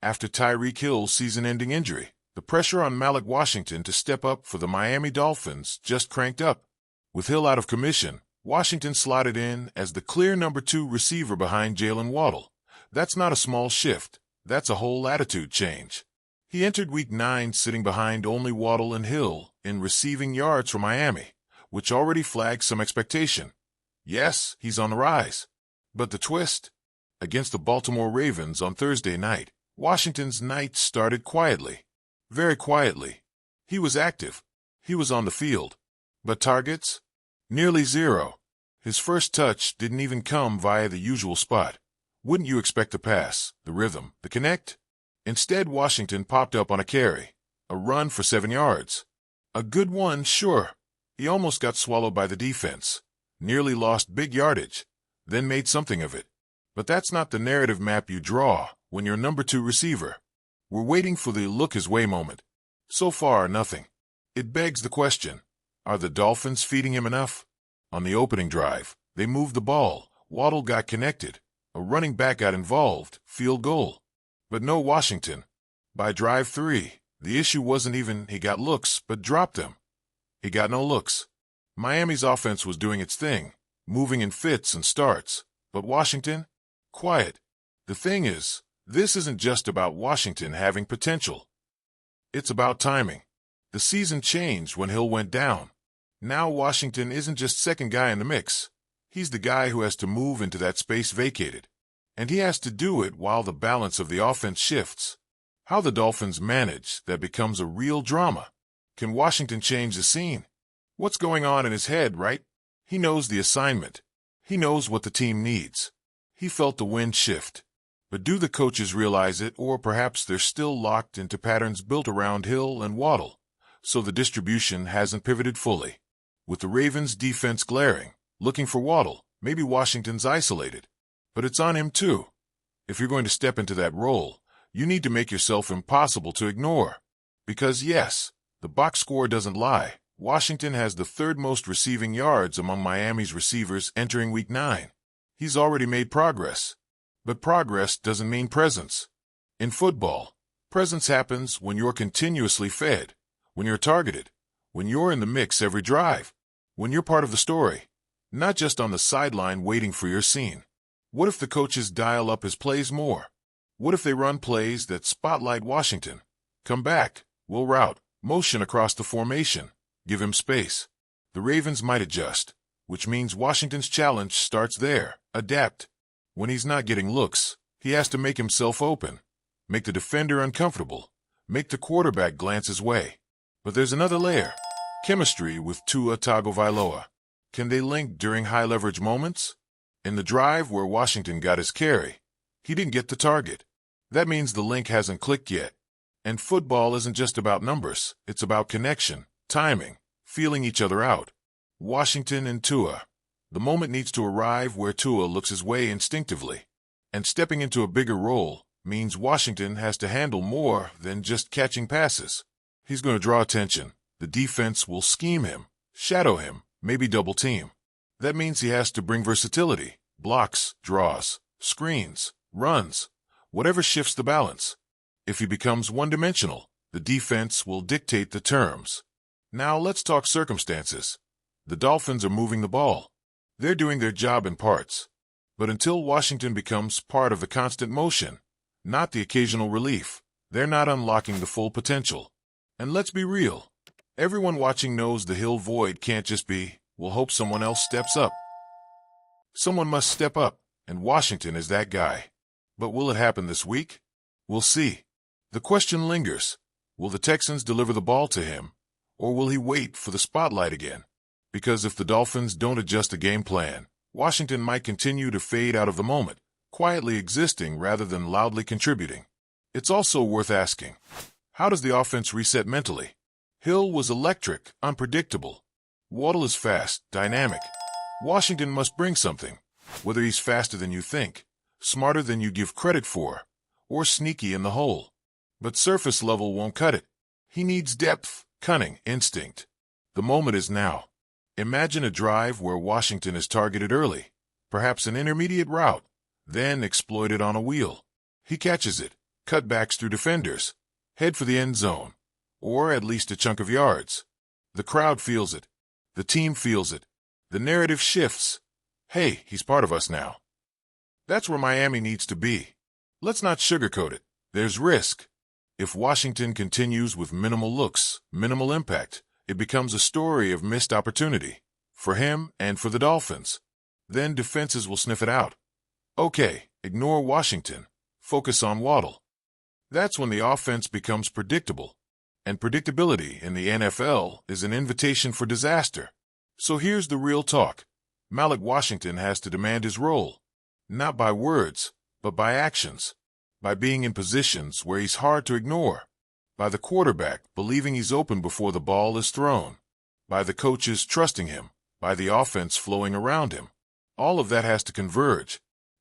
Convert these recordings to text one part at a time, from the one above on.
After Tyreek Hill's season-ending injury, the pressure on Malik Washington to step up for the Miami Dolphins just cranked up. With Hill out of commission, Washington slotted in as the clear number 2 receiver behind Jalen Waddle. That's not a small shift. That's a whole attitude change. He entered Week 9 sitting behind only Waddle and Hill in receiving yards for Miami, which already flags some expectation. Yes, he's on the rise. But the twist? Against the Baltimore Ravens on Thursday night, Washington's night started quietly. Very quietly. He was active. He was on the field. But targets? Nearly zero. His first touch didn't even come via the usual spot. Wouldn't you expect the pass, the rhythm, the connect? Instead, Washington popped up on a carry. A run for 7 yards. A good one, sure. He almost got swallowed by the defense. Nearly lost big yardage. Then made something of it. But that's not the narrative map you draw when you're number 2 receiver. We're waiting for the look-his-way moment. So far, nothing. It begs the question, are the Dolphins feeding him enough? On the opening drive, they moved the ball. Waddle got connected. A running back got involved. Field goal. But no Washington. By drive 3, the issue wasn't even he got looks, but dropped them. He got no looks. Miami's offense was doing its thing, moving in fits and starts. But Washington? Quiet. The thing is, this isn't just about Washington having potential. It's about timing. The season changed when Hill went down. Now Washington isn't just second guy in the mix. He's the guy who has to move into that space vacated. And he has to do it while the balance of the offense shifts. How the Dolphins manage that becomes a real drama. Can Washington change the scene? What's going on in his head, right? He knows the assignment. He knows what the team needs. He felt the wind shift. But do the coaches realize it, or perhaps they're still locked into patterns built around Hill and Waddle, so the distribution hasn't pivoted fully? With the Ravens' defense glaring, looking for Waddle, maybe Washington's isolated. But it's on him too. If you're going to step into that role, you need to make yourself impossible to ignore. Because yes, the box score doesn't lie. Washington has the 3rd most receiving yards among Miami's receivers entering Week 9. He's already made progress. But progress doesn't mean presence. In football, presence happens when you're continuously fed, when you're targeted, when you're in the mix every drive, when you're part of the story, not just on the sideline waiting for your scene. What if the coaches dial up his plays more? What if they run plays that spotlight Washington? Come back, we'll route, motion across the formation, give him space. The Ravens might adjust, which means Washington's challenge starts there, adapt. When he's not getting looks, he has to make himself open, make the defender uncomfortable, make the quarterback glance his way. But there's another layer, chemistry with Tua Tagovailoa. Can they link during high-leverage moments? In the drive where Washington got his carry, he didn't get the target. That means the link hasn't clicked yet. And football isn't just about numbers, it's about connection, timing, feeling each other out. Washington and Tua. The moment needs to arrive where Tua looks his way instinctively. And stepping into a bigger role means Washington has to handle more than just catching passes. He's going to draw attention. The defense will scheme him, shadow him, maybe double team. That means he has to bring versatility, blocks, draws, screens, runs, whatever shifts the balance. If he becomes one-dimensional, the defense will dictate the terms. Now let's talk circumstances. The Dolphins are moving the ball. They're doing their job in parts. But until Washington becomes part of the constant motion, not the occasional relief, they're not unlocking the full potential. And let's be real. Everyone watching knows the Hill void can't just be, we'll hope someone else steps up. Someone must step up, and Washington is that guy. But will it happen this week? We'll see. The question lingers. Will the Texans deliver the ball to him, or will he wait for the spotlight again? Because if the Dolphins don't adjust the game plan, Washington might continue to fade out of the moment, quietly existing rather than loudly contributing. It's also worth asking, how does the offense reset mentally? Hill was electric, unpredictable. Waddle is fast, dynamic. Washington must bring something, whether he's faster than you think, smarter than you give credit for, or sneaky in the hole. But surface level won't cut it. He needs depth, cunning, instinct. The moment is now. Imagine a drive where Washington is targeted early, perhaps an intermediate route, then exploited on a wheel. He catches it, cutbacks through defenders, head for the end zone, or at least a chunk of yards. The crowd feels it. The team feels it. The narrative shifts. Hey, he's part of us now. That's where Miami needs to be. Let's not sugarcoat it. There's risk. If Washington continues with minimal looks, minimal impact, it becomes a story of missed opportunity for him and for the Dolphins. Then defenses will sniff it out. Okay, ignore Washington. Focus on Waddle. That's when the offense becomes predictable. And predictability in the NFL is an invitation for disaster. So here's the real talk. Malik Washington has to demand his role. Not by words, but by actions. By being in positions where he's hard to ignore. By the quarterback believing he's open before the ball is thrown. By the coaches trusting him. By the offense flowing around him. All of that has to converge.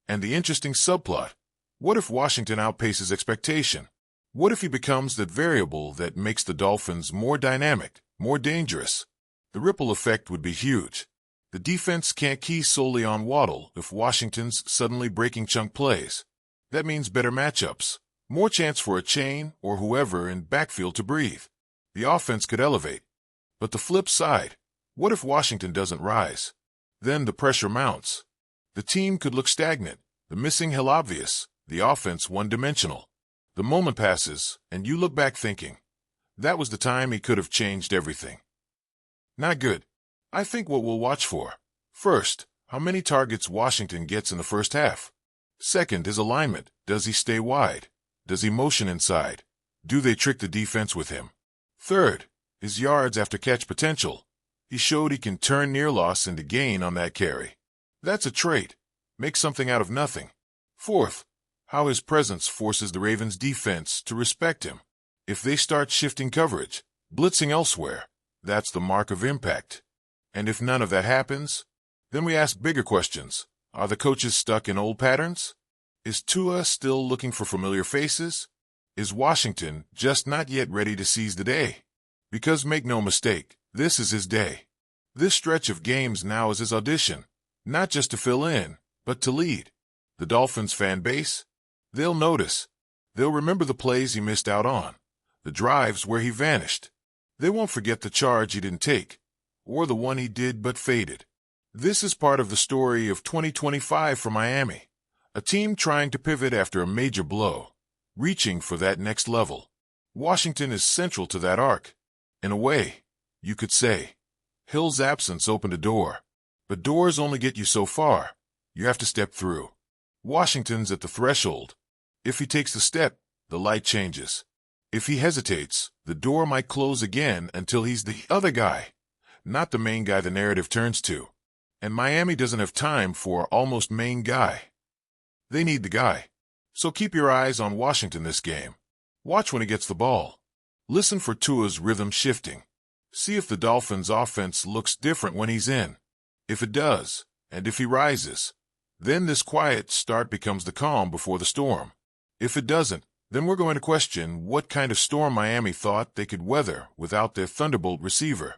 And the interesting subplot, what if Washington outpaces expectation? What if he becomes that variable that makes the Dolphins more dynamic, more dangerous? The ripple effect would be huge. The defense can't key solely on Waddle if Washington's suddenly breaking chunk plays. That means better matchups, more chance for a chain or whoever in backfield to breathe. The offense could elevate. But the flip side, what if Washington doesn't rise? Then the pressure mounts. The team could look stagnant, the missing hill obvious, the offense one-dimensional. The moment passes, and you look back thinking, that was the time he could have changed everything. Not good. I think what we'll watch for. First, how many targets Washington gets in the first half. Second, his alignment. Does he stay wide? Does he motion inside? Do they trick the defense with him? Third, his yards after catch potential. He showed he can turn near loss into gain on that carry. That's a trait. Make something out of nothing. Fourth, how his presence forces the Ravens' defense to respect him. If they start shifting coverage, blitzing elsewhere, that's the mark of impact. And if none of that happens, then we ask bigger questions. Are the coaches stuck in old patterns? Is Tua still looking for familiar faces? Is Washington just not yet ready to seize the day? Because make no mistake, this is his day. This stretch of games now is his audition, not just to fill in, but to lead. The Dolphins fan base? They'll notice. They'll remember the plays he missed out on, the drives where he vanished. They won't forget the charge he didn't take, or the one he did but faded. This is part of the story of 2025 for Miami, a team trying to pivot after a major blow, reaching for that next level. Washington is central to that arc. In a way, you could say, Hill's absence opened a door, but doors only get you so far. You have to step through. Washington's at the threshold. If he takes the step, the light changes. If he hesitates, the door might close again until he's the other guy, not the main guy the narrative turns to. And Miami doesn't have time for almost main guy. They need the guy. So keep your eyes on Washington this game. Watch when he gets the ball. Listen for Tua's rhythm shifting. See if the Dolphins' offense looks different when he's in. If it does, and if he rises, then this quiet start becomes the calm before the storm. If it doesn't, then we're going to question what kind of storm Miami thought they could weather without their thunderbolt receiver.